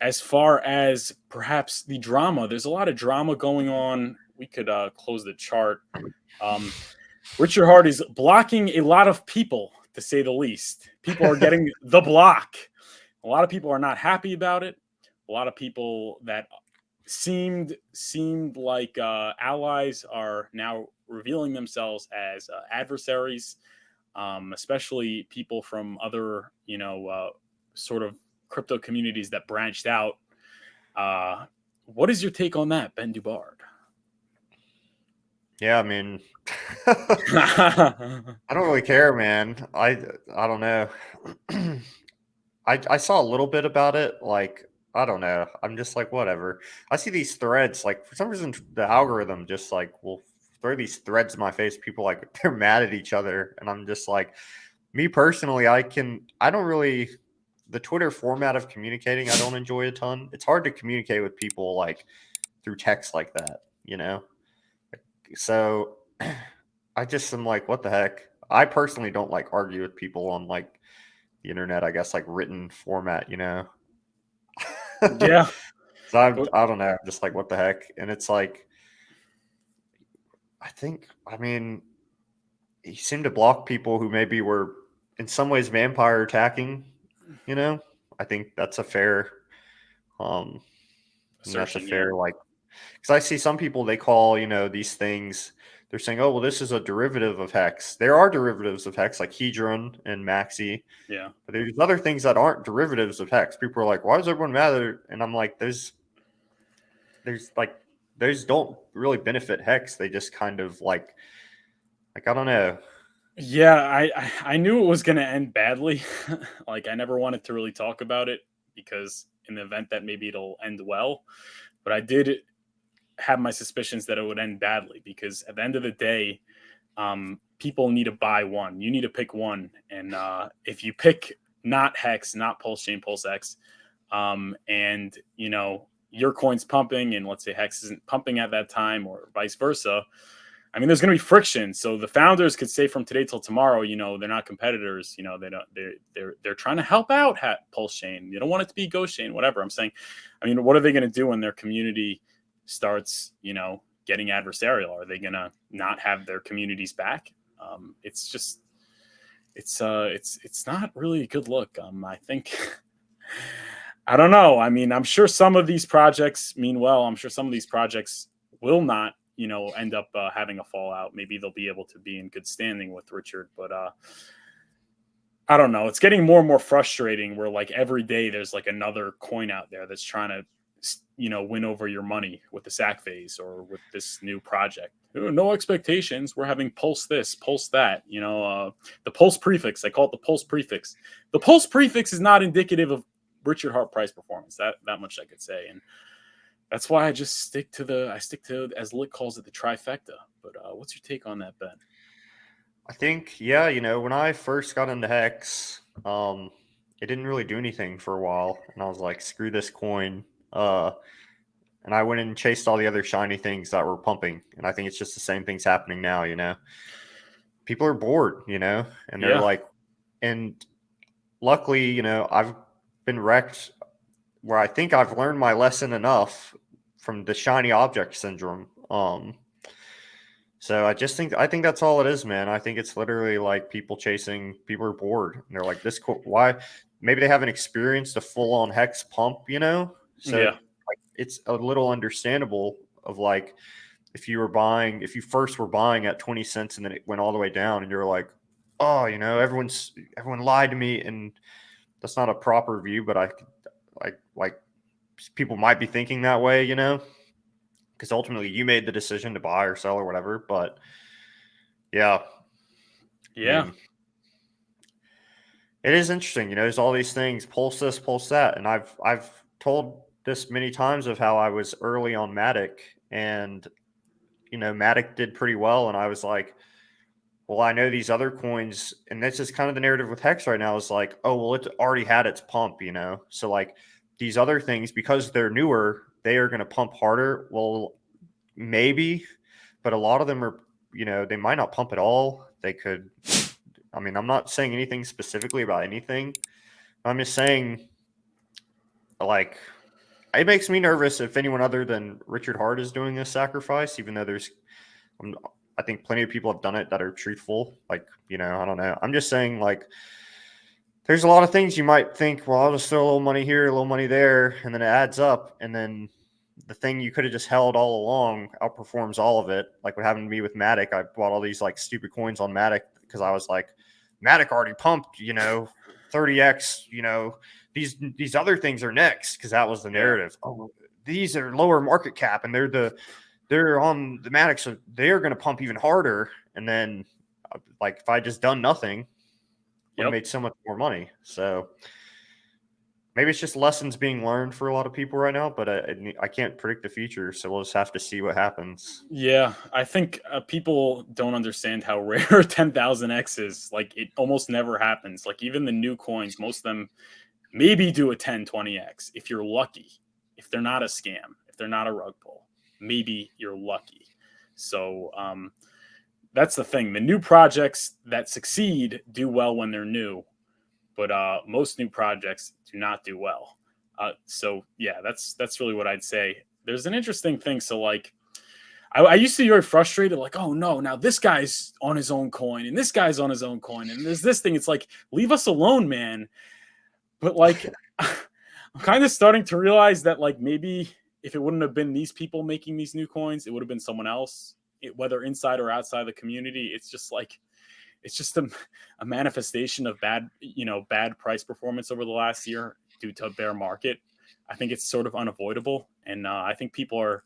as far as perhaps the drama, there's a lot of drama going on. We could close the chart. Um, Richard Hart is blocking a lot of people, to say the least. People are getting the block. A lot of people are not happy about it. A lot of people that seemed like allies are now revealing themselves as adversaries, especially people from other, sort of crypto communities that branched out. What is your take on that, Ben Dubard? Yeah, I mean, I don't really care, man. I don't know. I saw a little bit about it. Like, I don't know. I'm just like, whatever. I see these threads. Like, for some reason, the algorithm just like will throw these threads in my face. People like they're mad at each other, and I'm just like, me personally, I don't really the Twitter format of communicating. I don't enjoy a ton. It's hard to communicate with people like through text like that, you know. So I just am like, what the heck? I personally don't like argue with people on like the internet, I guess like written format, you know. Yeah. So I don't know, I'm just like what the heck? And it's like I mean, he seemed to block people who maybe were in some ways vampire attacking, you know. I think that's a fair um and that's a Assertion, yeah. fair like because I see some people they call, you know, these things. They're saying, "Oh, well, this is a derivative of hex." There are derivatives of hex, like hedron and maxi, Yeah. but there's other things that aren't derivatives of hex. People are like, "Why does everyone matter?" And I'm like, there's like, those don't really benefit hex. They just kind of like I don't know. Yeah, I knew it was going to end badly. Like, I never wanted to really talk about it because in the event that maybe it'll end well, but I did have my suspicions that it would end badly because at the end of the day, people need to buy one. You need to pick one, and if you pick not Hex, not Pulse Chain, Pulse X, and your coin's pumping, and let's say Hex isn't pumping at that time, or vice versa. I mean, there's going to be friction. So the founders could say from today till tomorrow, they're not competitors. They don't. They're trying to help out Pulse Chain. They don't want it to be Ghost Chain, whatever. I'm saying. I mean, what are they going to do when their community starts, getting adversarial? Are they going to not have their communities back? It's just, it's not really a good look. I think. I don't know. I mean, I'm sure some of these projects mean well. I'm sure some of these projects will not, end up having a fallout. Maybe they'll be able to be in good standing with Richard, but I don't know. It's getting more and more frustrating where like every day there's like another coin out there that's trying to, win over your money with the sack phase or with this new project. No expectations. We're having pulse this, pulse that. The pulse prefix. I call it the pulse prefix. The pulse prefix is not indicative of Richard Hart price performance. That much I could say, and that's why I just stick to as Lick calls it the trifecta. But what's your take on that, Ben? I think yeah, you know, when I first got into hex, it didn't really do anything for a while, and I was like, screw this coin. And I went and chased all the other shiny things that were pumping. And I think it's just the same things happening now, you know. People are bored, you know, and they're Yeah, like, and luckily, you know, I've been wrecked where I think I've learned my lesson enough from the shiny object syndrome. So I think that's all it is, man. I think it's literally like people are bored. And they're like, why? Maybe they haven't experienced a full on hex pump, you know? So yeah, like, it's a little understandable of like, if you first were buying at 20 cents and then it went all the way down and you're like, oh, you know, everyone lied to me. And that's not a proper view, but like people might be thinking that way, you know, because ultimately you made the decision to buy or sell or whatever. But yeah, I yeah, mean, it is interesting, you know. There's all these things, pulse this, pulse that, and I've told this many times of how I was early on Matic, and you know, Matic did pretty well, and I was like, well, I know these other coins, and this is kind of the narrative with Hex right now is like, oh, well, it's already had its pump, you know, so like these other things because they're newer, they are going to pump harder. Well, maybe, but a lot of them are, you know, they might not pump at all. They could. I mean, I'm not saying anything specifically about anything. I'm just saying, like, it makes me nervous if anyone other than Richard Hart is doing this sacrifice, even though I think plenty of people have done it that are truthful. Like, I don't know. I'm just saying, like, there's a lot of things you might think, well, I'll just throw a little money here, a little money there, and then it adds up. And then the thing you could have just held all along outperforms all of it. Like what happened to me with Matic. I bought all these like stupid coins on Matic because I was like, Matic already pumped, 30x, these other things are next, because that was the narrative. Oh, these are lower market cap and they're on the Matic, so they're going to pump even harder. And then like if I just done nothing, would have made so much more money. So maybe it's just lessons being learned for a lot of people right now, but I can't predict the future, so we'll just have to see what happens. Yeah, I think people don't understand how rare 10,000x is. Like, it almost never happens. Like, even the new coins, most of them maybe do a 10, 20x if you're lucky. If they're not a scam, if they're not a rug pull, maybe you're lucky. So that's the thing. The new projects that succeed do well when they're new, but most new projects do not do well. So yeah, that's really what I'd say. There's an interesting thing. So like, I used to be very frustrated, like, oh no, now this guy's on his own coin and this guy's on his own coin and there's this thing. It's like, leave us alone, man. But like, I'm kind of starting to realize that like maybe if it wouldn't have been these people making these new coins, it would have been someone else, whether inside or outside the community. It's just like, it's just a manifestation of bad price performance over the last year due to a bear market. I think it's sort of unavoidable, and I think people are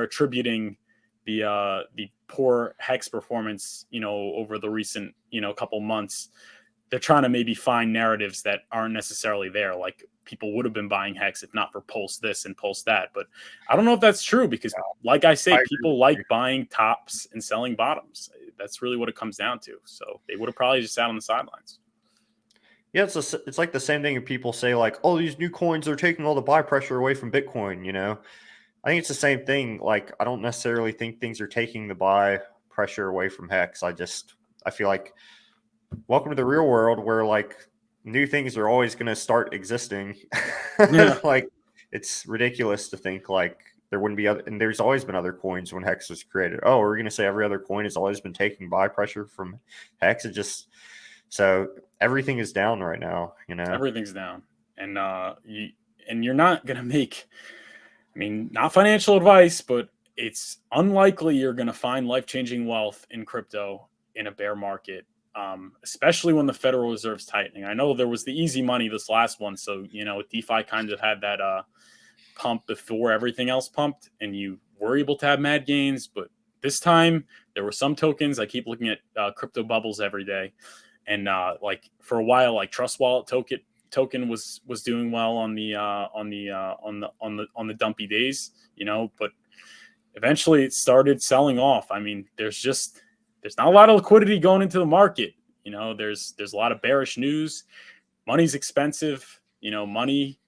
attributing the poor Hex performance, over the recent couple months. They're trying to maybe find narratives that aren't necessarily there. Like, people would have been buying Hex if not for Pulse this and Pulse that. But I don't know if that's true, because like I say, people like buying tops and selling bottoms. That's really what it comes down to. So they would have probably just sat on the sidelines. Yeah, it's like the same thing if people say like, oh, these new coins are taking all the buy pressure away from Bitcoin, I think it's the same thing. Like, I don't necessarily think things are taking the buy pressure away from Hex. I feel like welcome to the real world where like new things are always going to start existing. Yeah. Like, it's ridiculous to think like there wouldn't be other, and there's always been other coins when Hex was created. Oh, we're going to say every other coin has always been taking buy pressure from Hex. So everything is down right now, Everything's down. And you're not going to make, not financial advice, but it's unlikely you're going to find life-changing wealth in crypto in a bear market, especially when the Federal Reserve's tightening. I know there was the easy money this last one, so DeFi kind of had that pump before everything else pumped, and you were able to have mad gains. But this time, there were some tokens. I keep looking at crypto bubbles every day, and like for a while, like Trust Wallet token was doing well on the dumpy days, but eventually it started selling off. There's not a lot of liquidity going into the market. There's a lot of bearish news. Money's expensive. Money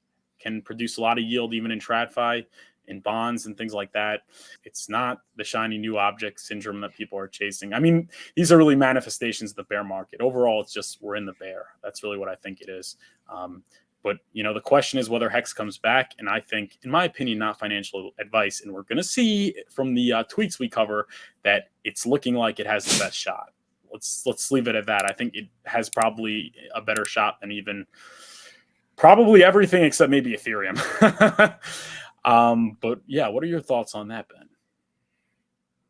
can produce a lot of yield even in TradFi, in bonds and things like that. It's not the shiny new object syndrome that people are chasing. These are really manifestations of the bear market. Overall, it's just we're in the bear. That's really what I think it is. But the question is whether Hex comes back, and I think, in my opinion, not financial advice, and we're going to see from the tweets we cover that it's looking like it has the best shot. Let's leave it at that. I think it has probably a better shot than even probably everything except maybe Ethereum. But yeah, what are your thoughts on that, Ben?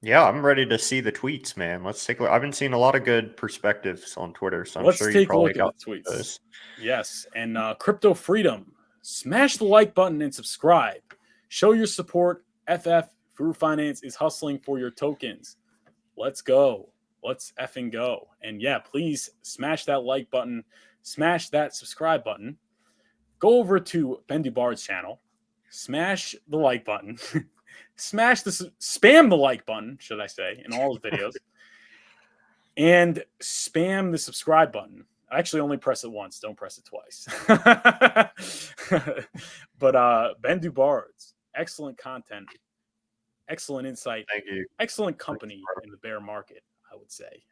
Yeah, I'm ready to see the tweets, man. Let's take a look. I've been seeing a lot of good perspectives on Twitter, so I'm sure you probably got the tweets. Those. Yes, and Crypto Freedom, smash the like button and subscribe. Show your support. Furu Finance is hustling for your tokens. Let's go. Let's effing go. And yeah, please smash that like button. Smash that subscribe button. Go over to Ben Dubard's channel. Smash the like button. Spam the like button, should I say, in all his videos. And spam the subscribe button. I actually only press it once. Don't press it twice. But Ben Dubard's excellent content, excellent insight. Thank you. Excellent company in the bear market, I would say.